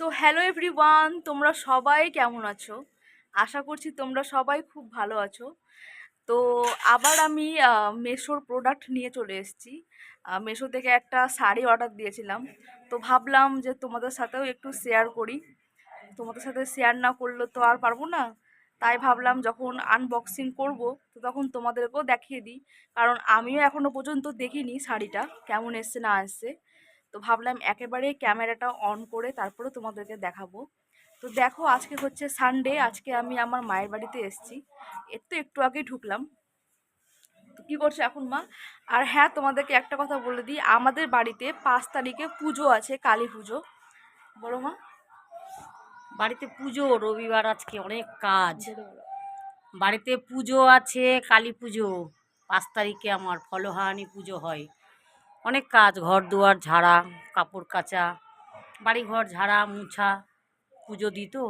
So hello everyone, তোমরা সবাই কেমন আছো? আশা করছি তোমরা সবাই খুব ভালো আছো। তো আবার আমি মেশোর প্রোডাক্ট নিয়ে চলে এসেছি। মেশো থেকে একটা শাড়ি অর্ডার দিয়েছিলাম। তো ভাবলাম যে তোমাদের সাথেও একটু শেয়ার করি। তোমাদের সাথে শেয়ার না করলে তো আর পারবো না। তাই ভাবলাম যখন আনবক্সিং করব তো তখন তোমাদেরকেও দেখিয়ে দিই। কারণ আমিও এখনো পর্যন্ত দেখিনি শাড়িটা কেমন এসছে না এসছে। তো ভাবলাম একেবারে ক্যামেরাটা অন করে তারপরে তোমাদেরকে দেখাবো। তো দেখো, আজকে হচ্ছে সানডে, আজকে আমি আমার মায়ের বাড়িতে এসেছি। এর তো একটু আগেই ঢুকলাম। তো কী করছো এখন মা? আর হ্যাঁ, তোমাদেরকে একটা কথা বলে দিই, আমাদের বাড়িতে 5 তারিখে পুজো আছে, কালী পুজো। বলো মা। বাড়িতে পুজো, রবিবার আজকে অনেক কাজ। বাড়িতে পুজো আছে, কালী পুজো। 5 তারিখে আমার ফলহারানি পুজো হয়। অনেক কাজ, ঘর দুয়ার ঝাড়া, কাপড় কাচা, বাড়ি ঘর ঝাড়া মুছা। পুজো দিই তো,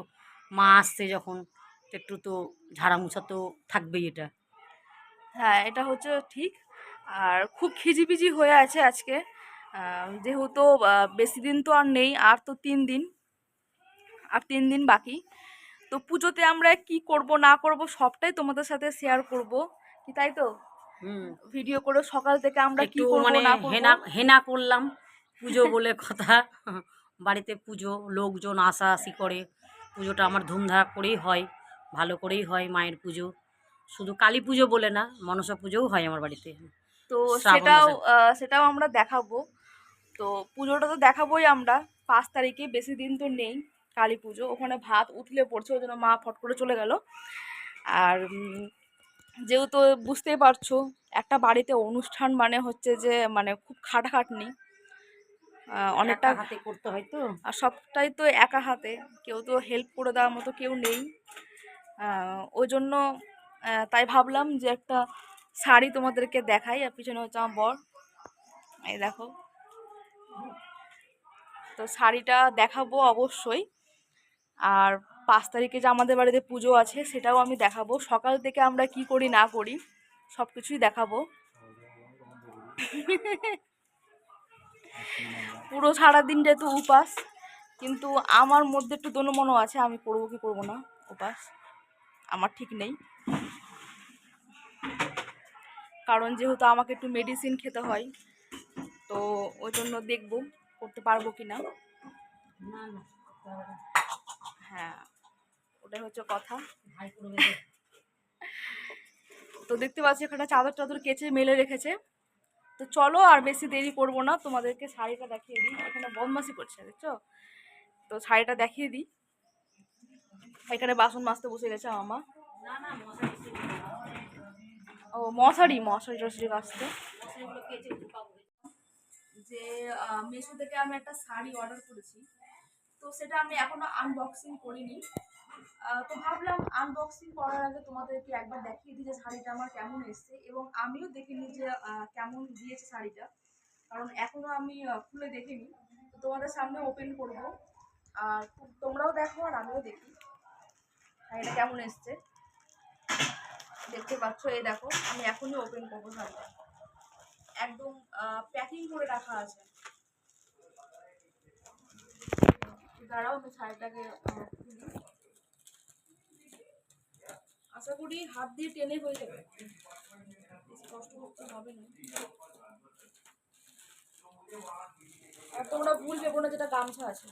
মা আসছে যখন একটু তো ঝাড়া মুছা তো থাকবেই এটা। হ্যাঁ, এটা হচ্ছে ঠিক। আর খুব খিজিবিজি হয়ে আছে আজকে। যেহেতু বেশি দিন তো আর নেই, আর তো 3 দিন, আর 3 দিন বাকি। তো পুজোতে আমরা কি করব না করব সবটাই তোমাদের সাথে শেয়ার করব, কি তাই তো? হুম, ভিডিও করে সকাল থেকে আমরা কি একটু করব মানে না করব। হেনা হেনা করলাম পুজো বলে কথা। বাড়িতে পুজো, লোকজন আসা আসি করে। পুজোটা আমার ধুমধাম করেই হয়, ভালো করেই হয় মায়ের পুজো। শুধু কালী পুজো বলে না, মনসা পুজোও হয় আমার বাড়িতে তো শ্রাবণ সেটাও মাসে। সেটাও আমরা দেখাবো। তো পুজোটা তো দেখাবোই আমরা। 5 তারিখে বেশি দিন তো নেই কালী পুজো। ওখানে ভাত উঠলে পড়ছে, ওই জন্য মা ফট করে চলে গেল। আর যেহেতু বুঝতেই পারছো, একটা বাড়িতে অনুষ্ঠান মানে হচ্ছে যে মানে খুব খাটাখাটনি, অনেকটা। একা হাতে করতে হয় তো। আর সবটাই তো একা হাতে, কেউ তো হেল্প করে দেওয়ার মতো কেউ নেই। ওই জন্য তাই ভাবলাম যে একটা শাড়ি তোমাদেরকে দেখাই। আর পিছনে হচ্ছে আমার বর, এই দেখো। তো শাড়িটা দেখাবো অবশ্যই। আর 5 তারিখে যে আমাদের বাড়িতে পুজো আছে সেটাও আমি দেখাবো। সকাল থেকে আমরা কি করি না করি সব কিছুই দেখাবো। পুরো সারাদিন যেহেতু উপাস, কিন্তু আমার মধ্যে একটু দোনোমনো আছে, আমি করবো কি করবো না উপাস, আমার ঠিক নেই। কারণ যেহেতু আমাকে একটু মেডিসিন খেতে হয়, তো ওই জন্য দেখবো করতে পারবো কি না। না না, হ্যাঁ, ওটাই হচ্ছে কথা। তো দেখতে পাচ্ছি এখানে চাদর টাদর কেচে মেলে রেখেছে। তো চলো আর বেশি দেরি করব না, তোমাদেরকে শাড়িটা দেখিয়ে দিই। এখানে বদমাশি করছে দেখছো? তো শাড়িটা দেখিয়ে দিই। এখানে বাসন মাজতে বসে গেছে আমার মা। ও মশারি মশারি টশারি কাচতে। যে মেশো থেকে আমি একটা শাড়ি অর্ডার করেছি, তো সেটা আমি এখনো আনবক্সিং করিনি। তো ভাবলাম আনবক্সিং করার আগে তোমাদেরকে একবার দেখিয়ে দিই যে শাড়িটা আমার কেমন এসেছে, এবং আমিও দেখিনি যে কেমন দিয়েছে শাড়িটা। কারণ এখনো আমি খুলে দেখিনি। তো তোমাদের সামনে ওপেন করব। আর তোমরাও দেখো আর আমিও দেখি শাড়িটা কেমন এসছে। দেখতে পাচ্ছ, এই দেখো, আমি এখনই ওপেন করবো শাড়িটা। একদম প্যাকিং করে রাখা আছে। দাঁড়াও, আমি শাড়িটাকে খুলি। আশা করি হাত দিয়ে টেনে হয়ে যাবে, বেশি কষ্ট করতে হবে না। আর তোমরা ভুল ভেবো না, যেটা গামছা আছে।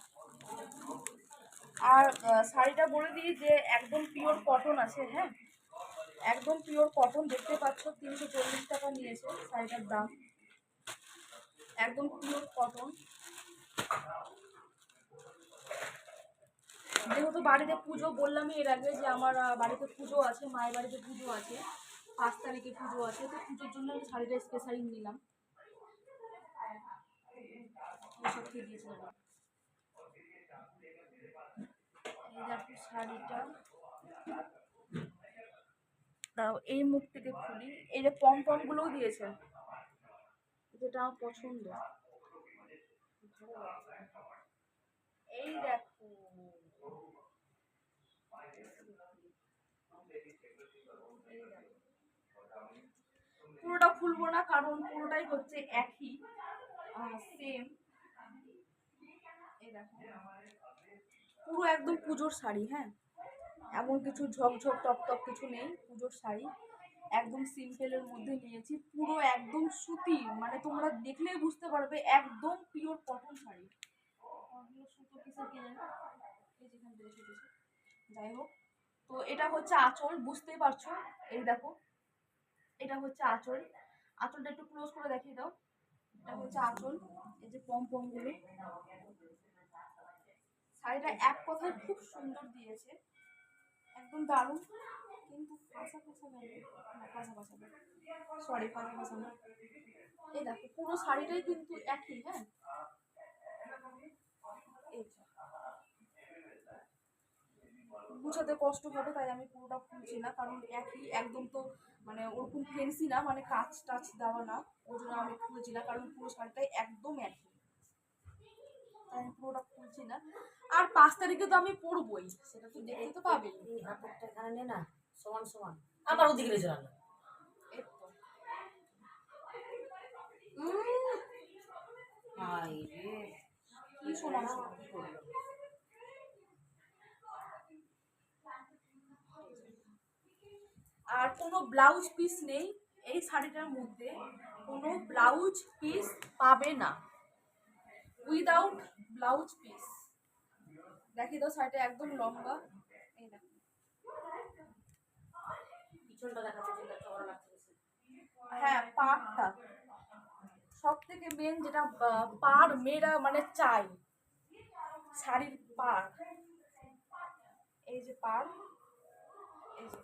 আর শাড়িটা বলে দিই যে একদম পিওর কটন আছে। হ্যাঁ, একদম পিওর কটন। দেখতে পাচ্ছ 340 টাকা নিয়েছে শাড়িটার দাম। একদম পিওর কটন। যেহেতু বাড়িতে পুজো, বললামই এর আগে যে আমার বাড়িতে পুজো আছে, মায়ের বাড়িতে পুজো আছে, 5 তারিখে পুজো আছে। তো পুজোর জন্য আমি শাড়িটা স্পেশালি নিলাম। এসব খেয়ে দিয়েছিলাম। এই দেখো শাড়িটা। দাঁড়াও, এই মুখ থেকে খুলি। এই যে পম গুলোও দিয়েছে, যেটা আমার পছন্দ। এই দেখো, পুরোটা খুলবো না কারণ পুরোটাই হচ্ছে একই, সেম। এই দেখো, পুরো একদম পুজোর শাড়ি, হ্যাঁ, এমন কিছু ঝকঝক টপ টপ কিছু নেই, পুজোর শাড়ি একদম সিম্পলের মধ্যে নিয়েছি, পুরো একদম সুতি, মানে তোমরা দেখলেই বুঝতে পারবে একদম পিওর কটন শাড়ি। সুতো কিসে কিনে এই যেখান থেকে সুতেছে, যাই হোক। তো এটা হচ্ছে আঁচল, বুঝতেই পারছো, এই দেখো এটা হচ্ছে আঁচল। আঁচলটা একটু ক্লোজ করে দেখিয়ে দাও। এটা হচ্ছে আঁচল, এই যে পম পম গুলো। শাড়িটা এক কথায় খুব সুন্দর দিয়েছে, একদম দারুণ। কিন্তু ফাঁসা ফাঁসা লাগে না, ফাঁসা ফাঁসা না, সরি ফাঁসা ফাঁসা না। এই দেখো পুরো শাড়িটাই কিন্তু একই, হ্যাঁ, এই যে। গুছাতে কষ্ট হবে তাই আমি পুরোটা খুলছি না, কারণ একই একদম তো, মানে ওরকম ফেন্সি না, মানে কাচ টাচ দেওয়া না, ওই জন্য আমি খুলছি না, কারণ পুরো শাড়িটাই একদম একই, তাই আমি পুরোটা খুলছি না। আর 5 তারিখে তো আমি পরবই, সেটা তো দেখতে তো পাবেই। এই হাতেরটা এখানে নে না, সমান সমান আবার ওদিকে নিয়ে চলে এই তো। হাই রে, কি সমান কি সমান? করলো? আর কোনো ব্লাউজ পিস নেই এই শাড়িটার মধ্যে, কোনো ব্লাউজ পিস পাবে না, উইদাউট ব্লাউজ পিস। দেখি তো শাড়িটা একদম লম্বা, এই দেখো। পিছনটা দেখাচ্ছে, যেটা চওড়া লাগছে বেশি। হ্যাঁ, পাড়টা সব থেকে মেন, যেটা পাড় মেয়েরা মানে চাই, শাড়ির পাড়, এই যে পাড়, এই যে,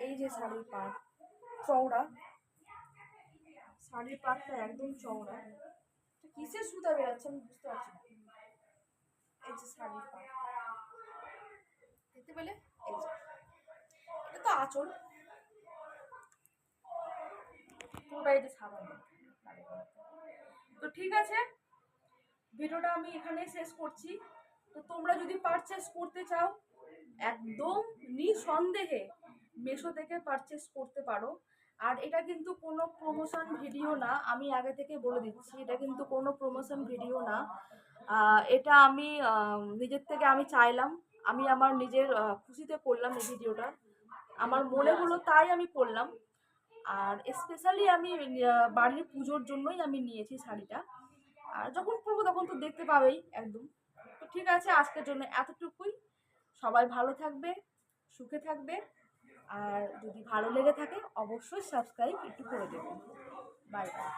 এই যে শাড়ির পাড় চওড়া, শাড়ির পাড়টা একদম চওড়া। এটা কিসের সুতা বেরাচ্ছে আমি বুঝতে পারছি না। এই যে শাড়ির পাড় দেখতে পেলে, এই যে, এটা তো আঁচল, পুরোটা এই যে সাদা। তো ঠিক আছে, ভিডিওটা আমি এখানে শেষ করছি। তো তোমরা যদি পারচেস করতে চাও, একদম নিঃসন্দেহে মেশো থেকে পারচেস করতে পারো। আর এটা কিন্তু কোনো প্রমোশন ভিডিও না, আমি আগে থেকে বলে দিচ্ছি, এটা কিন্তু কোনো প্রমোশন ভিডিও না। এটা আমি নিজের থেকে আমি চাইলাম, আমি আমার নিজের খুশিতে করলাম এই ভিডিওটা, আমার মনে হলো তাই আমি করলাম। আর স্পেশালি আমি বাড়ির পুজোর জন্যই আমি নিয়েছি শাড়িটা, আর যখন পরবো তখন তো দেখতে পাবেই একদম। তো ঠিক আছে, আজকের জন্য এতটুকুই। সবাই ভালো থাকবে, সুখে থাকবে, আর যদি ভালো লেগে থাকে অবশ্যই সাবস্ক্রাইব একটু করে দেবেন। Bye bye.